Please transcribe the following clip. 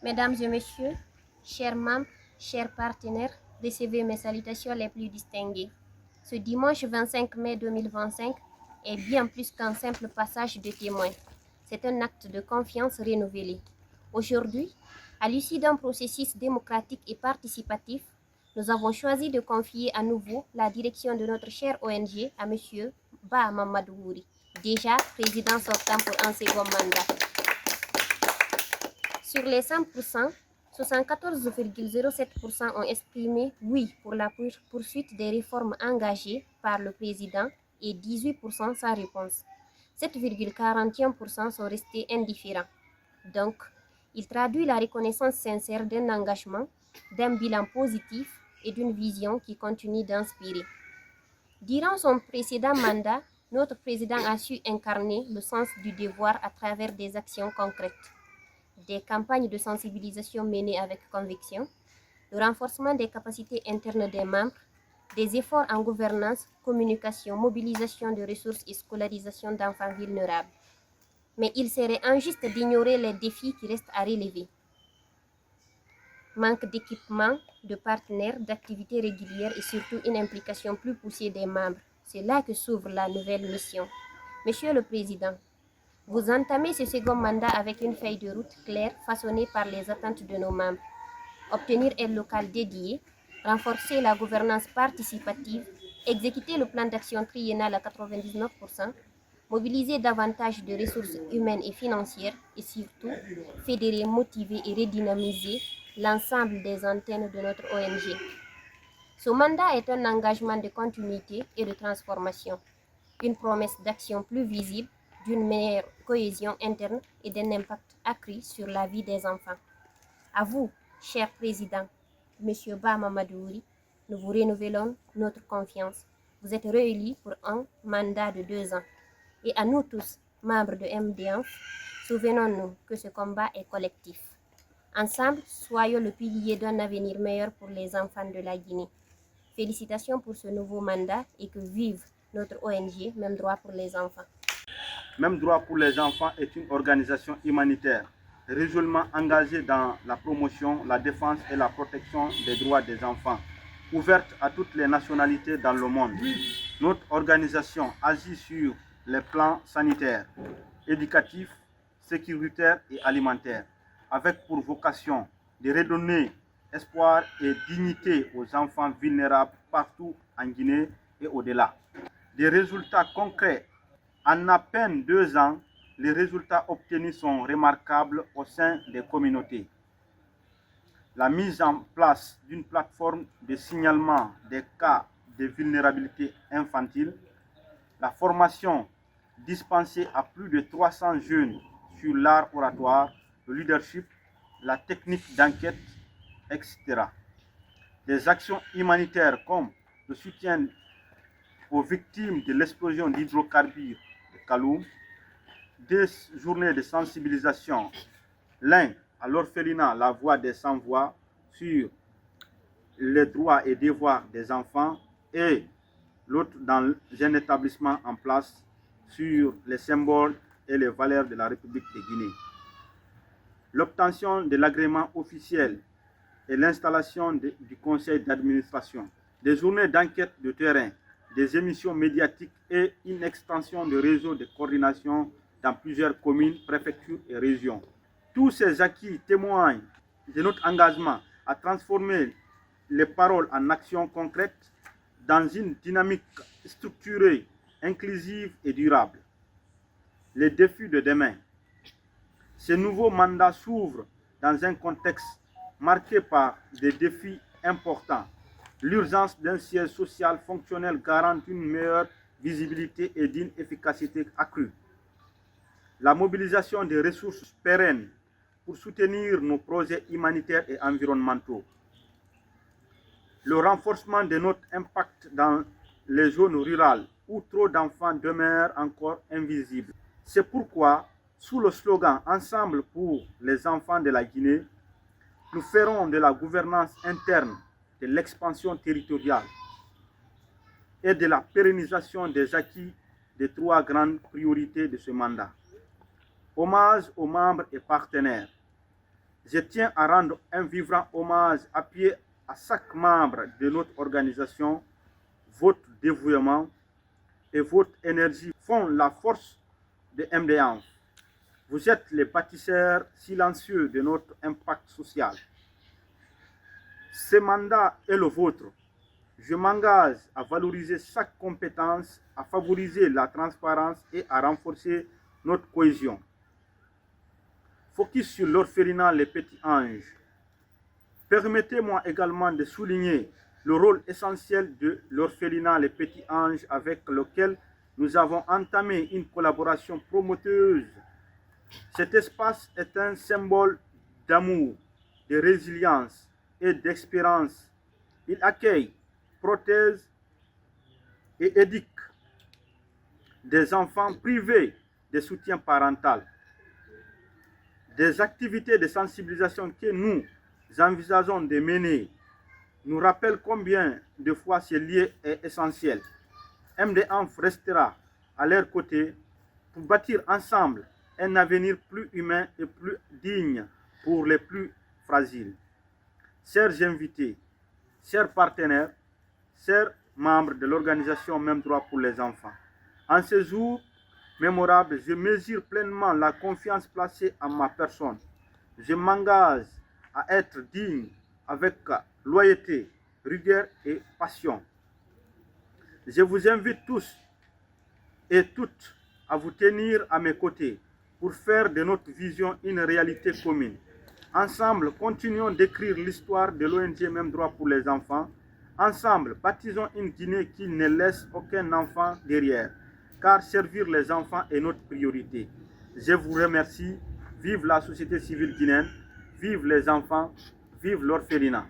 Mesdames et messieurs, chers membres, chers partenaires, recevez mes salutations les plus distinguées. Ce dimanche 25 mai 2025 est bien plus qu'un simple passage de témoin. C'est un acte de confiance renouvelé. Aujourd'hui, à l'issue d'un processus démocratique et participatif, nous avons choisi de confier à nouveau la direction de notre chère ONG à M. Ba Mamadou Wouri, déjà président sortant pour un second mandat. Sur les 100%, 74,07% ont exprimé oui pour la poursuite des réformes engagées par le président et 18% sans réponse. 7,41% sont restés indifférents. Donc, il traduit la reconnaissance sincère d'un engagement, d'un bilan positif et d'une vision qui continue d'inspirer. Durant son précédent mandat, notre président a su incarner le sens du devoir à travers des actions concrètes, des campagnes de sensibilisation menées avec conviction, le renforcement des capacités internes des membres, des efforts en gouvernance, communication, mobilisation de ressources et scolarisation d'enfants vulnérables. Mais il serait injuste d'ignorer les défis qui restent à relever. Manque d'équipement, de partenaires, d'activités régulières et surtout une implication plus poussée des membres. C'est là que s'ouvre la nouvelle mission. Monsieur le Président, vous entamez ce second mandat avec une feuille de route claire façonnée par les attentes de nos membres. Obtenir un local dédié, renforcer la gouvernance participative, exécuter le plan d'action triennal à 99%, mobiliser davantage de ressources humaines et financières et surtout fédérer, motiver et redynamiser l'ensemble des antennes de notre ONG. Ce mandat est un engagement de continuité et de transformation, une promesse d'action plus visible, d'une meilleure cohésion interne et d'un impact accru sur la vie des enfants. À vous, cher Président, M. Ba Mamadou Wouri, nous vous renouvelons notre confiance. Vous êtes réélu pour un mandat de 2 ans. Et à nous tous, membres de MDF, souvenons-nous que ce combat est collectif. Ensemble, soyons le pilier d'un avenir meilleur pour les enfants de la Guinée. Félicitations pour ce nouveau mandat et que vive notre ONG, Même Droit pour les enfants. Même Droit pour les enfants est une organisation humanitaire résolument engagée dans la promotion, la défense et la protection des droits des enfants, ouverte à toutes les nationalités dans le monde. Notre organisation agit sur les plans sanitaires, éducatifs, sécuritaires et alimentaires, avec pour vocation de redonner espoir et dignité aux enfants vulnérables partout en Guinée et au-delà. Des résultats concrets. En à peine 2 ans, les résultats obtenus sont remarquables au sein des communautés. La mise en place d'une plateforme de signalement des cas de vulnérabilité infantile, la formation dispensée à plus de 300 jeunes sur l'art oratoire, le leadership, la technique d'enquête, etc. Des actions humanitaires comme le soutien aux victimes de l'explosion d'hydrocarbures de Kaloum, des journées de sensibilisation, l'un à l'orphelinat La Voix des Sans-Voix sur les droits et devoirs des enfants et l'autre dans un établissement en place sur les symboles et les valeurs de la République de Guinée. L'obtention de l'agrément officiel et l'installation du conseil d'administration, des journées d'enquête de terrain, des émissions médiatiques et une extension de réseaux de coordination dans plusieurs communes, préfectures et régions. Tous ces acquis témoignent de notre engagement à transformer les paroles en actions concrètes dans une dynamique structurée, inclusive et durable. Les défis de demain. Ce nouveau mandat s'ouvre dans un contexte marqué par des défis importants. L'urgence d'un siège social fonctionnel garant une meilleure visibilité et d'une efficacité accrue. La mobilisation des ressources pérennes pour soutenir nos projets humanitaires et environnementaux. Le renforcement de notre impact dans les zones rurales où trop d'enfants demeurent encore invisibles. C'est pourquoi, sous le slogan « Ensemble pour les enfants de la Guinée », nous ferons de la gouvernance interne, de l'expansion territoriale et de la pérennisation des acquis des 3 grandes priorités de ce mandat. Hommage aux membres et partenaires. Je tiens à rendre un vibrant hommage appuyé à chaque membre de notre organisation. Votre dévouement et votre énergie font la force de MDANF. Vous êtes les bâtisseurs silencieux de notre impact social. Ce mandat est le vôtre. Je m'engage à valoriser chaque compétence, à favoriser la transparence et à renforcer notre cohésion. Focus sur l'orphelinat Les Petits Anges. Permettez-moi également de souligner le rôle essentiel de l'orphelinat Les Petits Anges avec lequel nous avons entamé une collaboration promoteuse. Cet espace est un symbole d'amour, de résilience et d'espérance. Il accueille, protège et éduque des enfants privés de soutien parental. Des activités de sensibilisation que nous envisageons de mener nous rappellent combien de fois ce lien est essentiel. MDANF restera à leur côté pour bâtir ensemble un avenir plus humain et plus digne pour les plus fragiles. Chers invités, chers partenaires, chers membres de l'organisation Même Droit pour les enfants, en ce jour mémorable, je mesure pleinement la confiance placée en ma personne. Je m'engage à être digne avec loyauté, rigueur et passion. Je vous invite tous et toutes à vous tenir à mes côtés pour faire de notre vision une réalité commune. Ensemble, continuons d'écrire l'histoire de l'ONG Même Droit pour les enfants. Ensemble, bâtissons une Guinée qui ne laisse aucun enfant derrière, car servir les enfants est notre priorité. Je vous remercie. Vive la société civile guinéenne, vive les enfants, vive l'orphelinat.